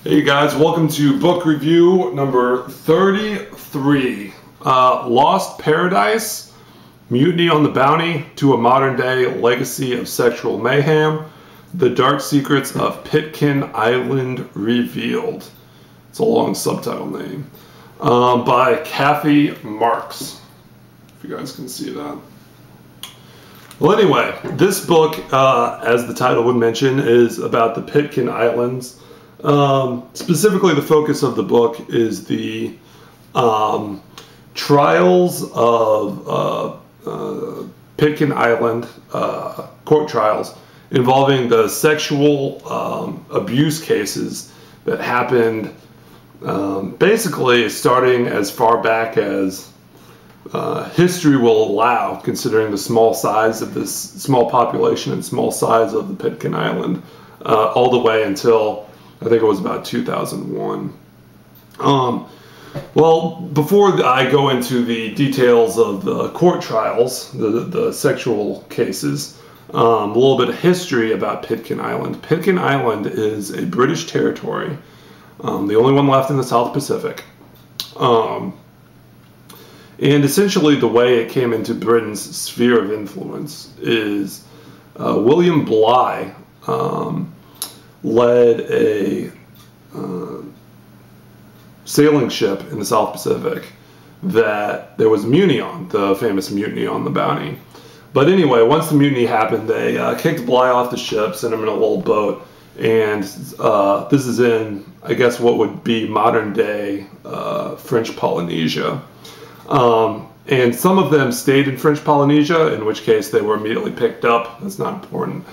Hey guys, welcome to book review number 33. Lost Paradise, Mutiny on the Bounty to a Modern Day Legacy of Sexual Mayhem, The Dark Secrets of Pitcairn Island Revealed. It's a long subtitle name. By Kathy Marks, if you guys can see that. Well, anyway, this book, as the title would mention, is about the Pitcairn Islands. Specifically, the focus of the book is the trials of Pitcairn Island, court trials involving the sexual abuse cases that happened basically starting as far back as history will allow, considering the small size of this small population and small size of the Pitcairn Island, all the way until I think it was about 2001. Well, before I go into the details of the court trials, the sexual cases, a little bit of history about Pitcairn Island. Pitcairn Island is a British territory, the only one left in the South Pacific. And essentially the way it came into Britain's sphere of influence is William Bligh led a sailing ship in the South Pacific that there was a mutiny on, the famous Mutiny on the Bounty. But anyway, once the mutiny happened, they kicked Bligh off the ship, sent him in a little boat, and this is in, I guess, what would be modern day French Polynesia. And some of them stayed in French Polynesia, in which case they were immediately picked up. That's not important.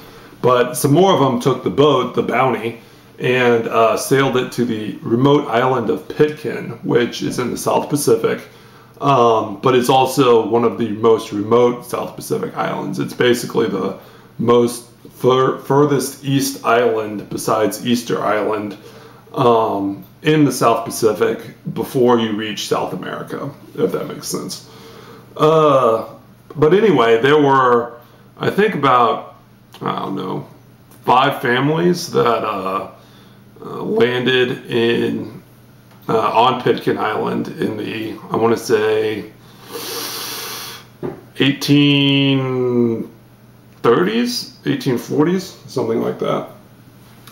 But some more of them took the boat, the Bounty, and sailed it to the remote island of Pitcairn, which is in the South Pacific, but it's also one of the most remote South Pacific islands. It's basically the most furthest east island besides Easter Island in the South Pacific before you reach South America, if that makes sense. But anyway, there were, I think, about, I don't know, 5 families that landed in on Pitcairn Island in the, I want to say, 1830s, 1840s, something like that.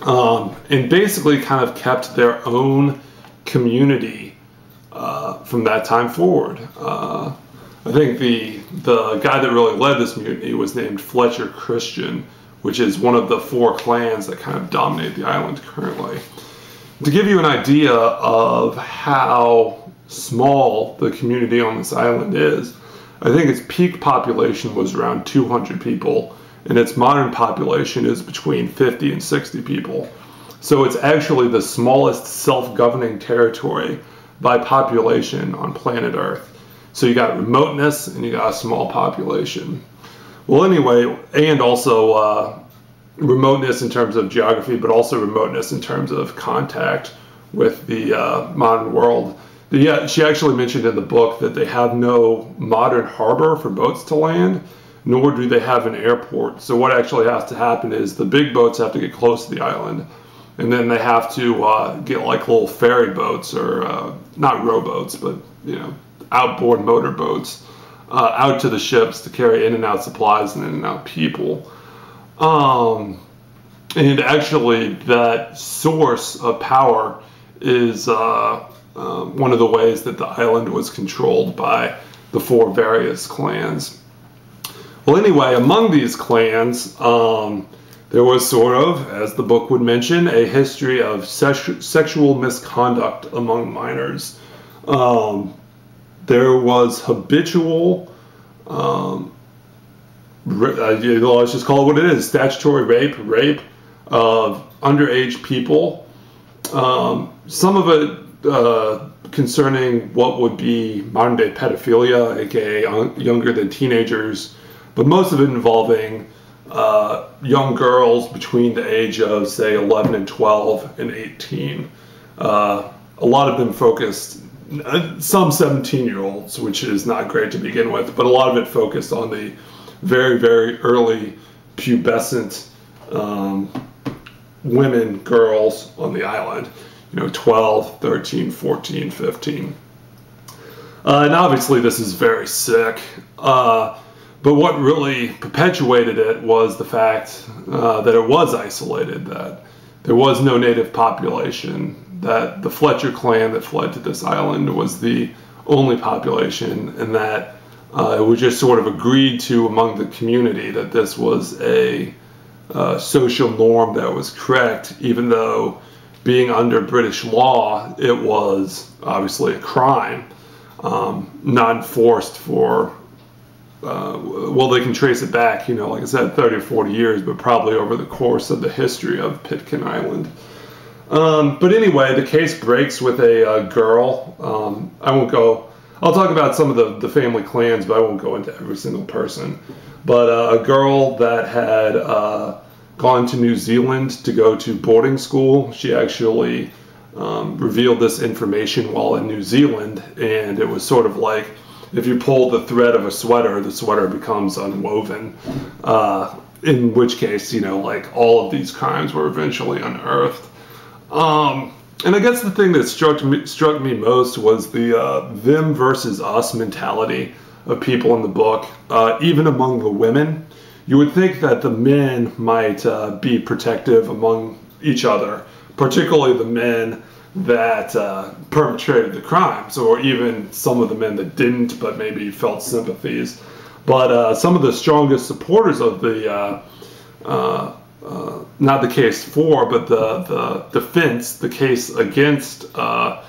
And basically kind of kept their own community from that time forward. I think the guy that really led this mutiny was named Fletcher Christian, which is one of the 4 clans that kind of dominate the island currently. To give you an idea of how small the community on this island is, I think its peak population was around 200 people, and its modern population is between 50 and 60 people. So it's actually the smallest self-governing territory by population on planet Earth. So you got remoteness and you got a small population. Well, anyway, and also remoteness in terms of geography, but also remoteness in terms of contact with the modern world. Yeah, she actually mentioned in the book that they have no modern harbor for boats to land, nor do they have an airport. So what actually has to happen is the big boats have to get close to the island, and then they have to get like little ferry boats, or not rowboats, but outboard motor boats, out to the ships to carry in and out supplies and in and out people. And actually that source of power is one of the ways that the island was controlled by the 4 various clans. Well, anyway, among these clans, there was sort of, as the book would mention, a history of sexual misconduct among minors. There was habitual, let's just call it what it is, statutory rape of underage people. Some of it concerning what would be modern day pedophilia, aka younger than teenagers, but most of it involving young girls between the age of, say, 11 and 12 and 18. A lot of them focused, some 17-year-olds, which is not great to begin with, but a lot of it focused on the very, very early pubescent women, girls on the island. 12, 13, 14, 15. And obviously this is very sick. But what really perpetuated it was the fact that it was isolated, that there was no native population, that the Fletcher clan that fled to this island was the only population, and that it was just sort of agreed to among the community that this was a social norm that was correct, even though being under British law, it was obviously a crime, not enforced for, well, they can trace it back, like I said, 30 or 40 years, but probably over the course of the history of Pitcairn Island. But anyway, the case breaks with a girl. I'll talk about some of the family clans, but I won't go into every single person. But a girl that had gone to New Zealand to go to boarding school, she actually revealed this information while in New Zealand, and it was sort of like, if you pull the thread of a sweater, the sweater becomes unwoven. In which case, like all of these crimes were eventually unearthed. And I guess the thing that struck me most was the them versus us mentality of people in the book, even among the women. You would think that the men might be protective among each other, particularly the men that perpetrated the crimes, or even some of the men that didn't but maybe felt sympathies. But some of the strongest supporters of the not the case for, but the defense, the case against the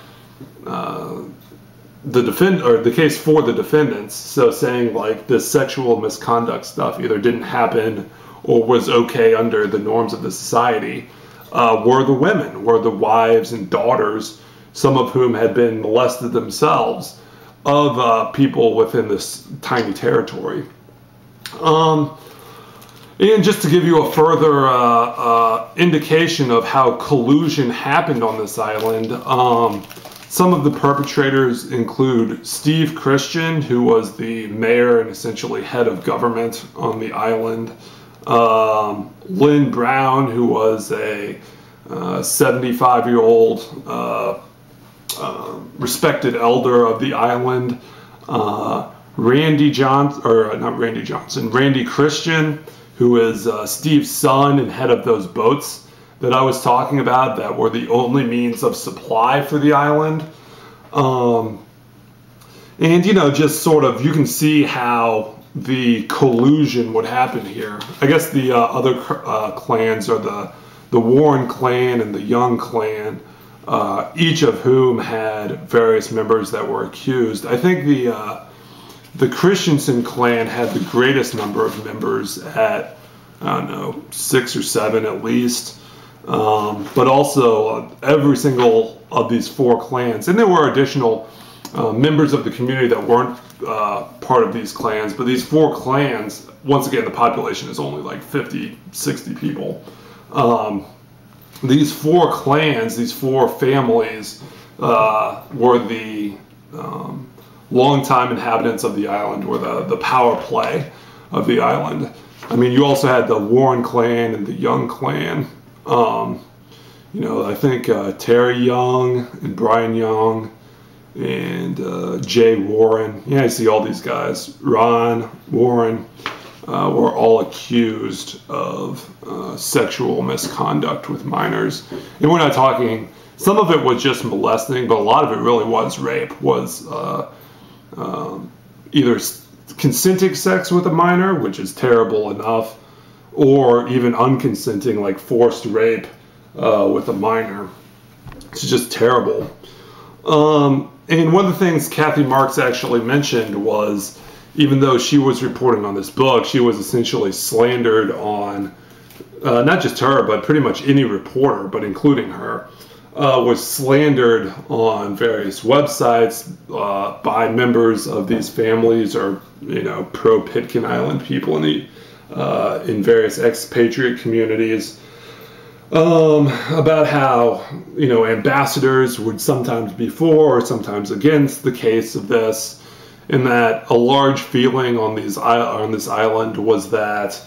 case for the defendants, so saying like this sexual misconduct stuff either didn't happen or was okay under the norms of the society, were the women, were the wives and daughters, some of whom had been molested themselves, of people within this tiny territory. And just to give you a further indication of how collusion happened on this island, some of the perpetrators include Steve Christian, who was the mayor and essentially head of government on the island, Lynn Brown, who was a 75-year-old respected elder of the island, Randy Christian, who is Steve's son and head of those boats that I was talking about that were the only means of supply for the island. And, just sort of, you can see how the collusion would happen here. I guess the other clans are the Warren clan and the Young clan, each of whom had various members that were accused. I think the Christensen clan had the greatest number of members at, 6 or 7 at least. But also every single of these 4 clans, and there were additional members of the community that weren't part of these clans, but these 4 clans, once again, the population is only like 50, 60 people. These 4 clans, these 4 families, were the longtime inhabitants of the island, were the power play of the island. I mean, you also had the Warren clan and the Young clan. I think Terry Young and Brian Young and Jay Warren. Yeah, I see all these guys. Ron Warren were all accused of sexual misconduct with minors. And we're not talking, some of it was just molesting, but a lot of it really was rape, was either consenting sex with a minor, which is terrible enough, or even unconsenting, like forced rape with a minor. It's just terrible. And one of the things Kathy Marks actually mentioned was, even though she was reporting on this book, she was essentially slandered on, not just her, but pretty much any reporter, but including her, was slandered on various websites by members of these families, or pro-Pitcairn Island people in various expatriate communities, about how ambassadors would sometimes be for or sometimes against the case of this, and that a large feeling on this island was that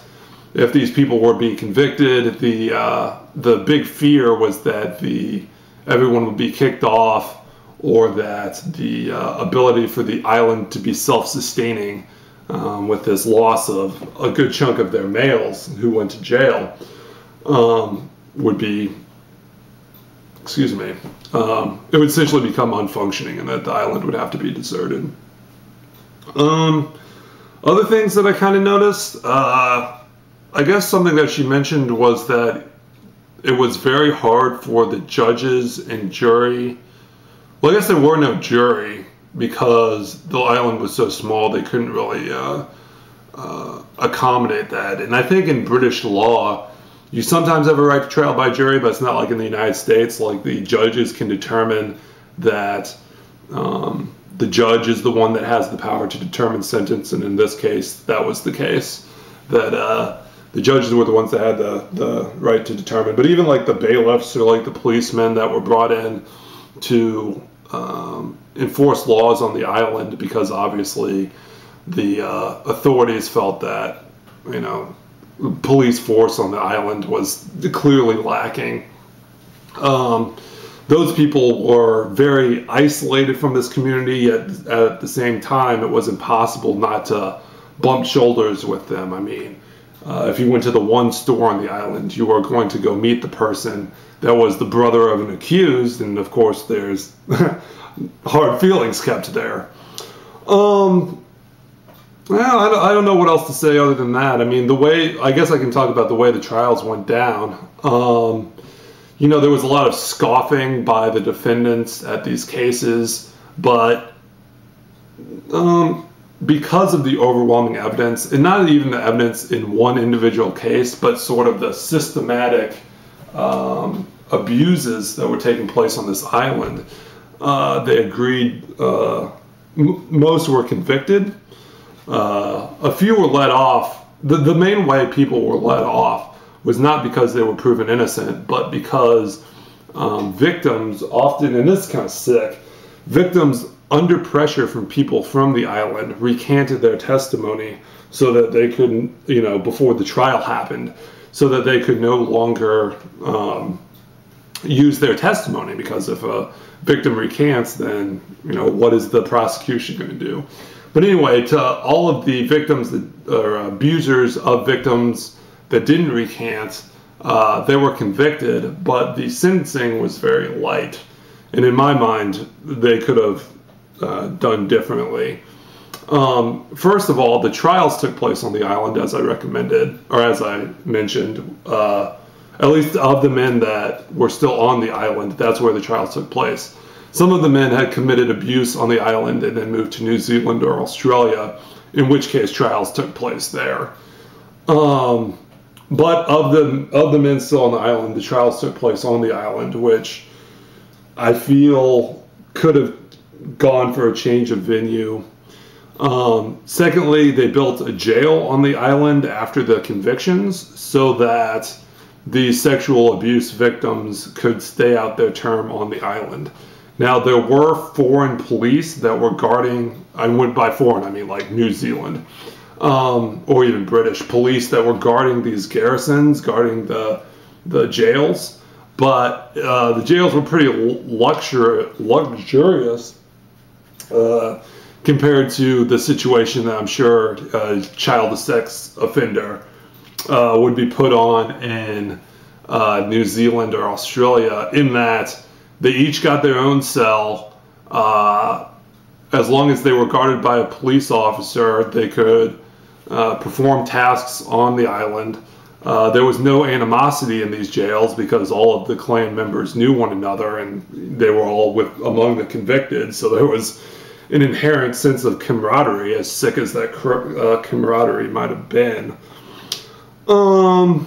if these people were being convicted, the big fear was that the everyone would be kicked off, or that the ability for the island to be self-sustaining with this loss of a good chunk of their males who went to jail would be, it would essentially become unfunctioning, and that the island would have to be deserted. Other things that I kind of noticed, I guess something that she mentioned was that it was very hard for the judges and jury. Well, I guess there were no jury because the island was so small they couldn't really accommodate that. And I think in British law, you sometimes have a right to trial by jury, but it's not like in the United States. Like, the judges can determine that the judge is the one that has the power to determine sentence, and in this case, that was the case. That the judges were the ones that had the right to determine. But even like the bailiffs or like the policemen that were brought in to enforce laws on the island, because obviously the authorities felt that, police force on the island was clearly lacking. Those people were very isolated from this community, yet at the same time, it was impossible not to bump shoulders with them. I mean, if you went to the one store on the island, you were going to go meet the person that was the brother of an accused, and of course there's hard feelings kept there. Well, I don't know what else to say other than that. I mean, I guess I can talk about the way the trials went down. There was a lot of scoffing by the defendants at these cases, but because of the overwhelming evidence, and not even the evidence in one individual case, but sort of the systematic abuses that were taking place on this island, they agreed. Most were convicted. A few were let off. The main way people were let off was not because they were proven innocent, but because victims often, and this is kind of sick, victims under pressure from people from the island recanted their testimony so that they couldn't, before the trial happened, so that they could no longer use their testimony, because if a victim recants, then, what is the prosecution going to do? But anyway, to all of the victims or abusers of victims that didn't recant, they were convicted, but the sentencing was very light. And in my mind, they could have done differently. First of all, the trials took place on the island, as I recommended, or as I mentioned. At least of the men that were still on the island, that's where the trials took place. Some of the men had committed abuse on the island and then moved to New Zealand or Australia, in which case trials took place there. But of the men still on the island, the trials took place on the island, which I feel could have gone for a change of venue. Secondly, they built a jail on the island after the convictions so that the sexual abuse victims could stay out their term on the island. Now, there were foreign police that were guarding, by foreign, I mean like New Zealand, or even British police that were guarding these garrisons, guarding the jails. But the jails were pretty luxurious compared to the situation that I'm sure a child sex offender would be put on in New Zealand or Australia, in that they each got their own cell. As long as they were guarded by a police officer, they could perform tasks on the island. There was no animosity in these jails because all of the clan members knew one another, and they were all among the convicted, so there was an inherent sense of camaraderie, as sick as that camaraderie might have been. Well,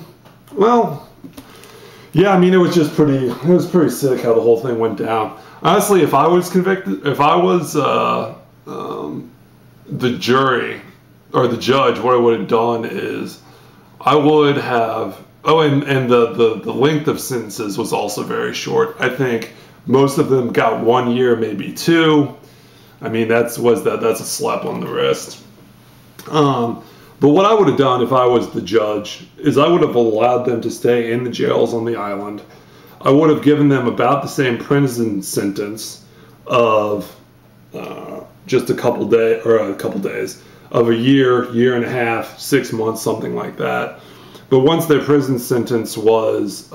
yeah, I mean, it was pretty sick how the whole thing went down. Honestly, if I was convicted, if I was the jury or the judge, what I would have done is I would have, and the length of sentences was also very short. I think most of them got 1 year, maybe 2. I mean, that's a slap on the wrist. But what I would have done if I was the judge is I would have allowed them to stay in the jails on the island. I would have given them about the same prison sentence of just a couple days, of a year and a half, 6 months, something like that. But once their prison sentence was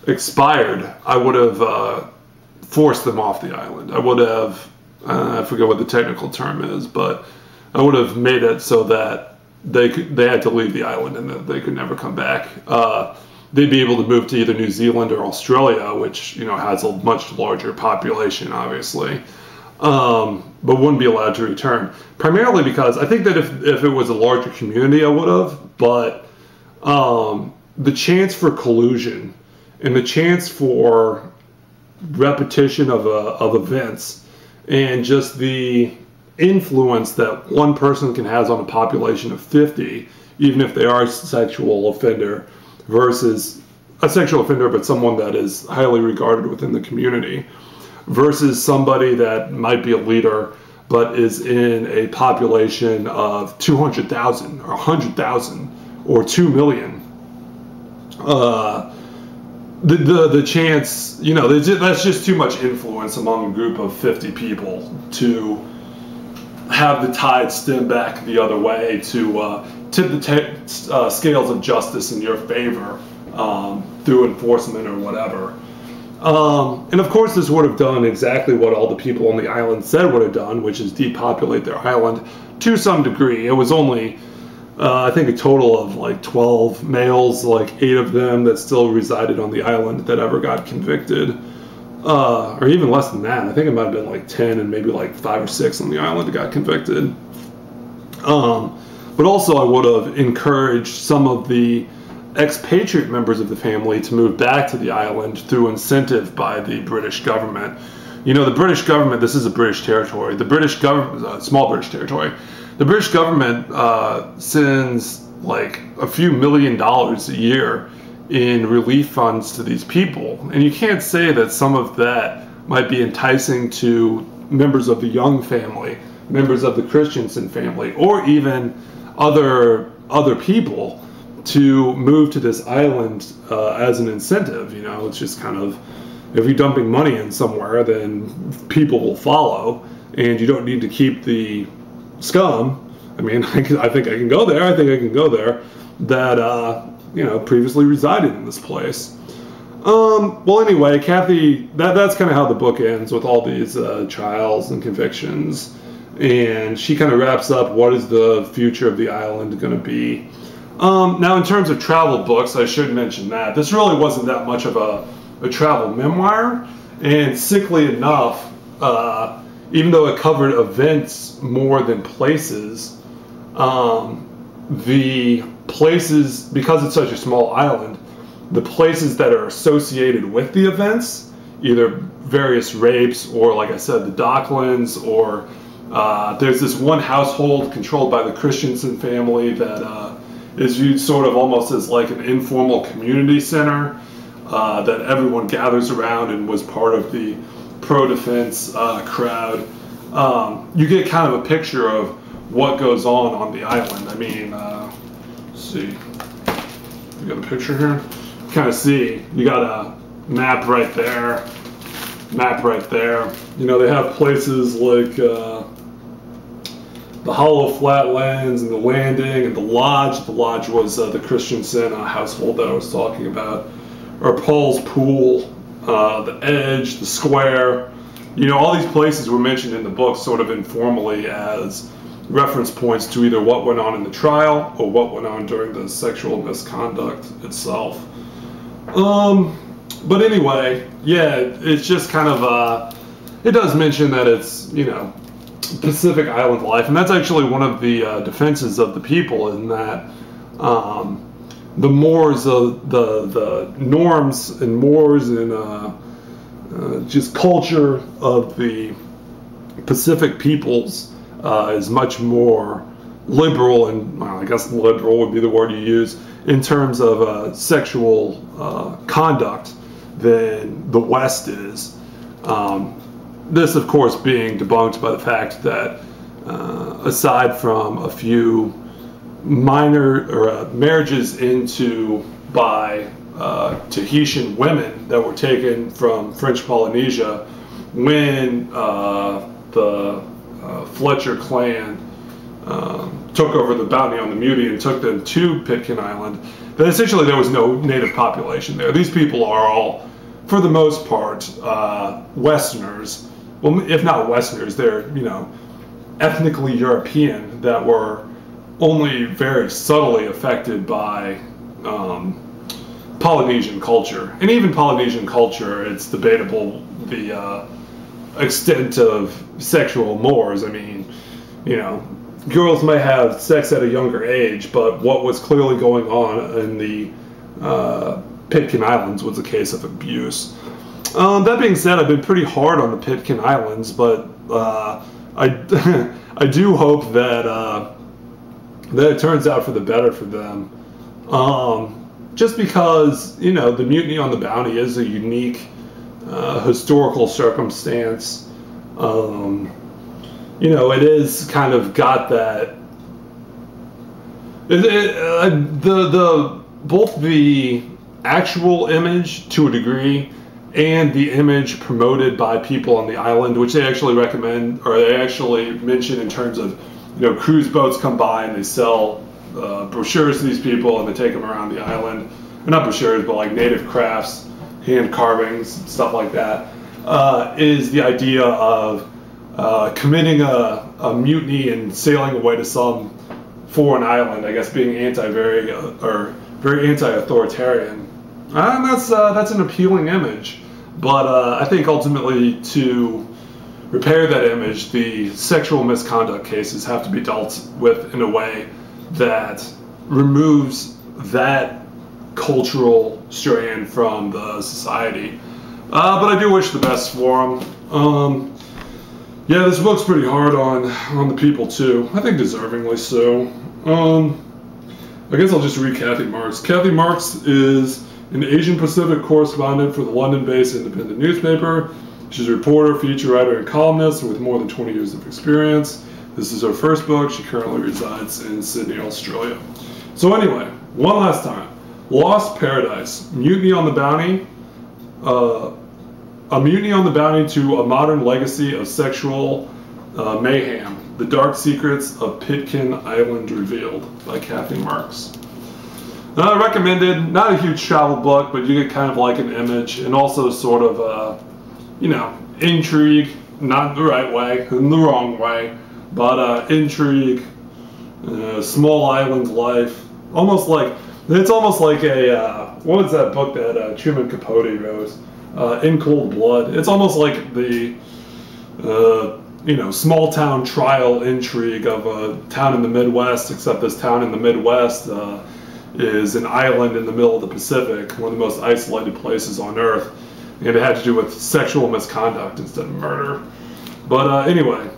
expired, I would have forced them off the island. I would have, I forget what the technical term is, but I would have made it so that they had to leave the island and that they could never come back. They'd be able to move to either New Zealand or Australia, which, you know, has a much larger population, obviously, but wouldn't be allowed to return. Primarily because I think that if it was a larger community, I would have, but the chance for collusion and the chance for repetition of events and just the influence that one person can have on a population of 50, even if they are a sexual offender, versus a sexual offender but someone that is highly regarded within the community, versus somebody that might be a leader but is in a population of 200,000 or 100,000 or 2 million. The chance, you know, that's just too much influence among a group of 50 people to have the tide stem back the other way, to tip the scales of justice in your favor through enforcement or whatever. And of course this would have done exactly what all the people on the island said would have done, which is depopulate their island to some degree. It was only, I think, a total of like 12 males, like 8 of them that still resided on the island that ever got convicted. Or even less than that. I think it might have been like 10 and maybe like 5 or 6 on the island that got convicted. But also I would have encouraged some of the expatriate members of the family to move back to the island through incentive by the British government. You know, the British government, this is a British territory, the British government, small British territory, the British government sends like a few $1 million a year in relief funds to these people. And you can't say that some of that might be enticing to members of the Young family, members of the Christensen family, or even other people to move to this island as an incentive. You know, it's just kind of, if you're dumping money in somewhere, then people will follow, and you don't need to keep the scum. I mean, I think I can go there. I think I can go there. That you know, previously resided in this place. Well, anyway, Kathy, that's kind of how the book ends, with all these trials and convictions, and she kind of wraps up what is the future of the island going to be. Now, in terms of travel books, I should mention that this really wasn't that much of a travel memoir, and sickly enough, even though it covered events more than places, the places, because it's such a small island, the places that are associated with the events, either various rapes or, like I said, the Docklands, or there's this one household controlled by the Christensen family that is viewed sort of almost as like an informal community center that everyone gathers around and was part of the pro-defense crowd. You get kind of a picture of what goes on the island. I mean, let's see, you got a picture here? Kind of see, you got a map right there, You know, they have places like the Hollow Flatlands and the Landing and the Lodge. The Lodge was the Christensen household that I was talking about, or Paul's Pool, the Edge, the Square. You know, all these places were mentioned in the book sort of informally as reference points to either what went on in the trial or what went on during the sexual misconduct itself. But anyway, yeah, it's just kind of, it does mention that it's, you know, Pacific Island life, and that's actually one of the defenses of the people, in that the mores of the norms and mores and just culture of the Pacific peoples is much more liberal, and well, I guess liberal would be the word you use, in terms of sexual conduct than the West is. This, of course, being debunked by the fact that aside from a few minor marriages into by Tahitian women that were taken from French Polynesia when the Fletcher clan took over the bounty on the Mutiny and took them to Pitcairn Island. That essentially there was no native population there. These people are all, for the most part, Westerners. Well, if not Westerners, they're, you know, ethnically European that were only very subtly affected by Polynesian culture. And even Polynesian culture, it's debatable the extent of sexual mores. I mean, you know, girls may have sex at a younger age, but what was clearly going on in the Pitcairn Islands was a case of abuse. That being said, I've been pretty hard on the Pitcairn Islands, but I do hope that that it turns out for the better for them. Just because, you know, the Mutiny on the Bounty is a unique historical circumstance. You know, it is kind of got that. Both the actual image to a degree and the image promoted by people on the island, which they actually recommend, or they actually mention in terms of, you know, cruise boats come by and they sell brochures to these people and they take them around the island. Or not brochures, but like native crafts, hand carvings, stuff like that. Is the idea of committing a mutiny and sailing away to some foreign island, I guess being very anti-authoritarian. And that's an appealing image. But I think ultimately to repair that image, the sexual misconduct cases have to be dealt with in a way that removes that cultural strand from the society. But I do wish the best for them. Yeah, this book's pretty hard on the people too. I think deservingly so. I guess I'll just read Kathy Marks. Kathy Marks is an Asian Pacific correspondent for the London-based independent newspaper. She's a reporter, feature writer, and columnist with more than 20 years of experience. This is her first book. She currently resides in Sydney, Australia. So anyway, one last time. Lost Paradise, Mutiny on the Bounty, a mutiny on the bounty to a modern legacy of sexual mayhem. The Dark Secrets of Pitcairn Island Revealed by Kathy Marks. Recommended, not a huge travel book, but you get kind of like an image and also sort of, you know, intrigue, not in the right way, in the wrong way, but intrigue, small island life, almost like, it's almost like a, what was that book that Truman Capote wrote? In Cold Blood. It's almost like the, you know, small town trial intrigue of a town in the Midwest, except this town in the Midwest is an island in the middle of the Pacific, one of the most isolated places on Earth, and it had to do with sexual misconduct instead of murder. But anyway,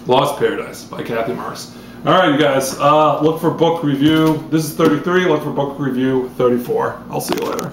Lost Paradise by Kathy Marks. Alright, you guys, look for book review. This is 33, look for book review 34. I'll see you later.